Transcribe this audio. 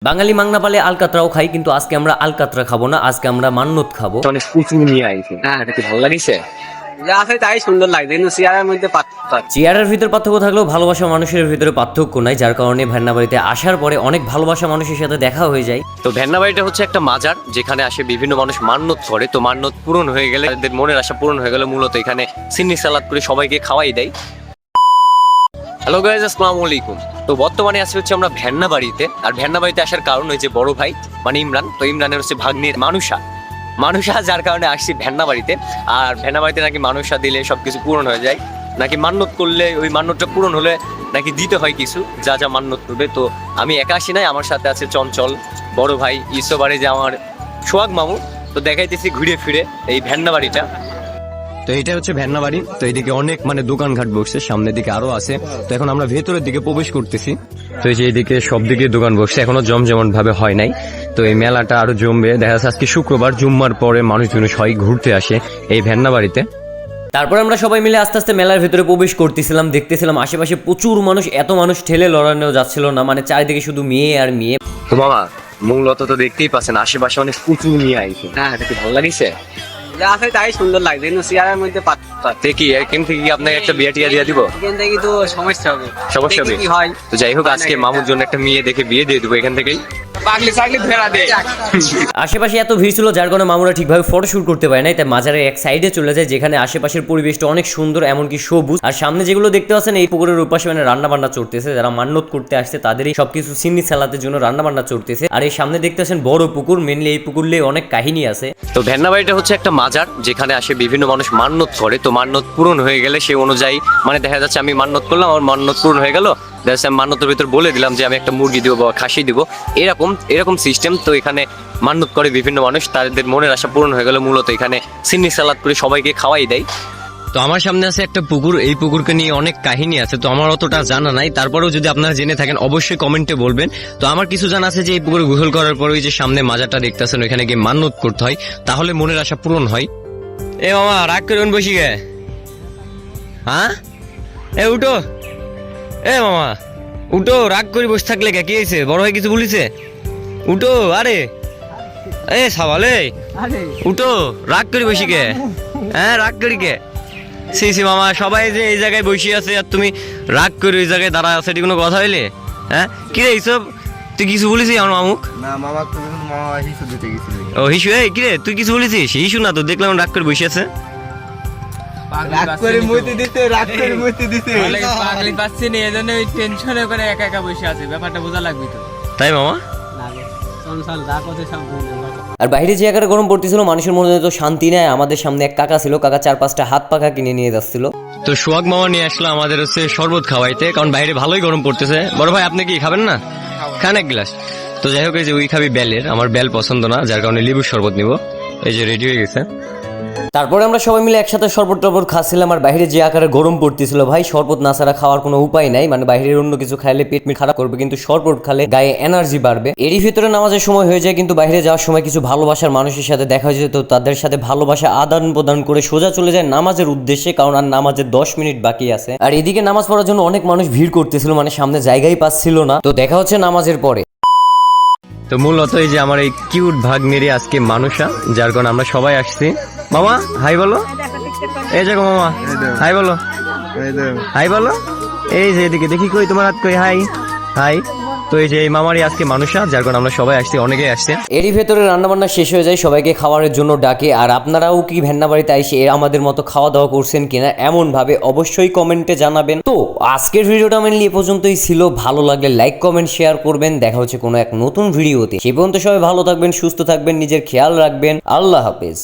বাঙালি মাংনা পালে আলকাতরাও খাই, কিন্তু আজকে আমরা আলকাতরা খাবো না, আজকে আমরা মান্নত খাবো। অনেক কুচি নিয়ে আইছে। হ্যাঁ, এটা কি ভালো লাগিছে? যা আছে তাই সুন্দর লাগছে, কিন্তু চেয়ারের মধ্যে পার্থক্য। চেয়ারের ভিতর পার্থক্য থাকলেও ভালোবাসা মানুষের ভিতরে পার্থক্য নাই, যার কারণে ভ্যান্না বাড়িতে আসার পরে অনেক ভালোবাসা মানুষের সাথে দেখা হয়ে যায়। তো ভ্যান্না বাড়িটা হচ্ছে একটা মাজার, যেখানে আসে বিভিন্ন মানুষ মান্নত করে। তো মান্নত পূরণ হয়ে গেলে, তাদের মনের আশা পূরণ হয়ে গেলে মূলত এখানে সিন্নি সালাদ করে সবাইকে খাওয়াই দেয়। হ্যালো গাইজ, আসসালামু আলাইকুম। তো বর্তমানে আসছে হচ্ছে আমরা ভ্যান্না বাড়িতে। আর ভ্যান্না বাড়িতে আসার কারণ হচ্ছে বড় ভাই মানে ইমরান। তো ইমরানের হচ্ছে ভাগ্নির মানুষা, যার কারণে আসছি ভ্যান্না বাড়িতে। আর ভ্যান্না বাড়িতে নাকি মানুষা দিলে সবকিছু পূরণ হয়ে যায়, নাকি মান্যত করলে ওই মান্যতটা পূরণ হলে নাকি দিতে হয় কিছু, যা যা মান্যত করবে। তো আমি একা আসি নাই, আমার সাথে আছে চঞ্চল, বড় ভাই ইসোবারে, যে আমার সোহাগ মামু। তো দেখাইতেছি ঘুরে ফিরে এই ভ্যান্না বাড়িটা। তো এটা হচ্ছে ভ্যান্না বাড়ি। তো এইদিকে অনেক দোকানঘাট বসছে, সামনের দিকে আরো আছে। তো এখন আমরা ভেতরের দিকে প্রবেশ করতেছি। তো এই যে এইদিকে সব দিকে দোকান বসছে, এখনো জমজমট ভাবে হয় নাই। তো এই মেলাটা আরো জমবে। দেখা যাচ্ছে আজকে শুক্রবার, জুম্মার পরে মানুষজন সবাই ঘুরতে আসে এই ভ্যান্না বাড়িতে। তারপর আমরা সবাই মিলে আস্তে আস্তে মেলার ভিতরে প্রবেশ করতেছিলাম, দেখতেছিলাম আশেপাশে প্রচুর মানুষ, এত মানুষ ঠেলে লড়ানো যাচ্ছিল না, মানে চারিদিকে শুধু মেয়ে আর মেয়ে। তো মামা, মূলত তো দেখতেই পাচ্ছেন আশেপাশে অনেক প্রচুর নিয়ে আইছে। হ্যাঁ, এটা কি ভালো লাগিছে? যা আছে তাই সুন্দর লাগছে, কিন্তু চেয়ারের মধ্যে পার্থক্য। দেখি এখান থেকে কি আপনাকে একটা বিয়ে টিয়া দিয়ে দিব? এখান থেকে তো সমস্যা হবে, সমস্যা হবে। কি হয়? তো যাই হোক, আজকে মামুর জন্য একটা মেয়ে দেখে বিয়ে দিয়ে দেবো এখান থেকেই। পাগলি পাগলি ফেরা দে। আশেপাশে এত ভিড় ছিল, যার কারণে মামুরা ঠিকভাবে ফটোশুট করতে পারে নাই, তাই মাজারের এক সাইডে চলে যায়, যেখানে আশেপাশের পরিবেশটা অনেক সুন্দর, এমনকি সবুজ। আর সামনে যেগুলো দেখতে পাচ্ছেন, এই পুকুরের উপাশে রান্না বান্না চলতেছে। যারা মান্যত করতে আসছে তাদেরই সবকিছু সিন্নি সালাতের জন্য রান্না বান্না চলতেছে। আর এই সামনে দেখতে পাচ্ছেন বড় পুকুর, মেনলি এই পুকুরলে অনেক কাহিনী আছে। তো ভ্যান্না বাড়িটা হচ্ছে একটা মাজার, যেখানে আসে বিভিন্ন মানুষ মান্যত করে। তো মান্যত পূরণ হয়ে গেলে সে অনুযায়ী দেখা যাচ্ছে আমি মান্যত করলাম, আমার মান্যত পূরণ হয়ে গেল, আমি মান্যতের ভিতর বলে দিলাম যে আমি একটা মুরগি দিব বা খাসি দিব, এরকম সিস্টেম। তো এখানে মান্যত করে বিভিন্ন মানুষ, তাদের মনের আশা পূরণ হয়ে গেলে মূলত এখানে সিন্নি সালাদ করে সবাইকে খাওয়াই দেয়। তো আমার সামনে আছে একটা পুকুর, এই পুকুরকে নিয়ে অনেক কাহিনী আছে। তো আমার অতটা জানা নাই, তারপরেও যদি আপনারা জেনে থাকেন অবশ্যই কমেন্টে বলবেন। তো আমার কিছু জানা আছে যে এই পুকুরে গোসল করার পর ওই যে সামনে মাজারটা দেখতেছেন, ওইখানে গিয়ে মান্যত করতে হয়, তাহলে মনের আশা পূরণ হয়। এ মামা, রাগ করে বসি গে? হ্যাঁ, এ উঠো, এ মামা উঠো, রাগ করে বসে থাকলে কি হয়েছে? বড় ভাই কিছু বলিছে? উঠো, আরে এ সাবালে উঠো, রাগ করে বসি গে? হ্যাঁ, রাগ করি কে? সি মামা, সবাই যে এই জায়গায় বসে আছে আর তুমি রাগ করে ওই জায়গায় দাঁড়া আছে, এটি কোনো কথা হইলে? হ্যাঁ, কি রে এইসব? তুই কিছু বলেছিস আমার মামুক? না মামা, তুমি মামা হিসু দিতে গেছিলে। ও হিসু, এই কি রে তুই কিছু বলেছিস? হিসু না তো, দেখলাম রাগ করে বসে আছে। রাগ করে মুইতে দিতে, রাগ করে মুইতে দিতে। পাগলি পাচ্ছি না, এজন্য ওই টেনশনে করে একা একা বসে আছে। ব্যাপারটা বোঝা লাগবে তো, তাই মামা? আর বাইরে যে একারে গরম পড়তেছিল, মানুষের মনে তো শান্তি নেই। আমাদের সামনে এক কাকা ছিল, কাকা 4-5টা হাত পাখা কিনে নিয়ে যাচ্ছিল। তো সোহাগ মামা নিয়ে আসলো আমাদের হচ্ছে শরবত খাওয়াইতে, কারণ বাইরে ভালোই গরম পড়তেছে। বড় ভাই, আপনি কি খাবেন না? খান এক গ্লাস। তো যাই হোক, এই যে ওই খাবি বেলের, আমার বেল পছন্দ না, যার কারণে লেবুর শরবত নিব। এই যে রেডি হয়ে গেছে। তারপরে আমরা সবাই মিলে একসাথে শরবত টরবত খাচ্ছিলাম। আর বাইরে যে আকারে গরম পড়তেছিল ভাই, শরবত না ছাড়া খাওয়ার কোনো উপায় নাই। বাইরের অন্য কিছু খাইলে পেট খারাপ করবে, কিন্তু শরবত খালে গায়ে এনার্জি বাড়বে। এরই ভিতরে নামাজের সময় হয়ে যায়, কিন্তু বাইরে যাওয়ার সময় কিছু ভালোবাসার মানুষের সাথে দেখা হয়েছে। তো তাদের সাথে ভালোবাসা আদান প্রদান করে সোজা চলে যায় নামাজের উদ্দেশ্যে, কারণ আর নামাজের 10 মিনিট বাকি আছে। আর এদিকে নামাজ পড়ার জন্য অনেক মানুষ ভিড় করতেছিল, সামনে জায়গাই পাচ্ছিল না। তো দেখা হচ্ছে নামাজের পরে। তো মূলত এই যে আমার এই কিউট ভাগ্নেরই আজকে মানুষা, যার কারণে আমরা সবাই আসছি। মামা হাই বলো, এই দেখো মামা হাই বলো, হাই বলো। এই যে এদিকে দেখি, কই তোমার হাত কই? High high. তো এই যে এই মামারই আজকে মানুষা, যার কারণে আমরা সবাই আসছি, অনেকেই আসছে। এরই ভেতরে রান্নাবান্না শেষ হয়ে যায়, সবাইকে খাওয়ার জন্য ডাকে। আর আপনারাও কি ভ্যান্না বাড়িতে এসে আমাদের মতো খাওয়া দাওয়া করছেন কিনা এমন ভাবে অবশ্যই কমেন্টে জানাবেন। তো আজকের ভিডিওটা মেনলি এ পর্যন্তই ছিল। ভালো লাগলে লাইক কমেন্ট শেয়ার করবেন। দেখা হচ্ছে কোনো এক নতুন ভিডিওতে। সে পর্যন্ত সবাই ভালো থাকবেন, সুস্থ থাকবেন, নিজের খেয়াল রাখবেন। আল্লাহ হাফেজ।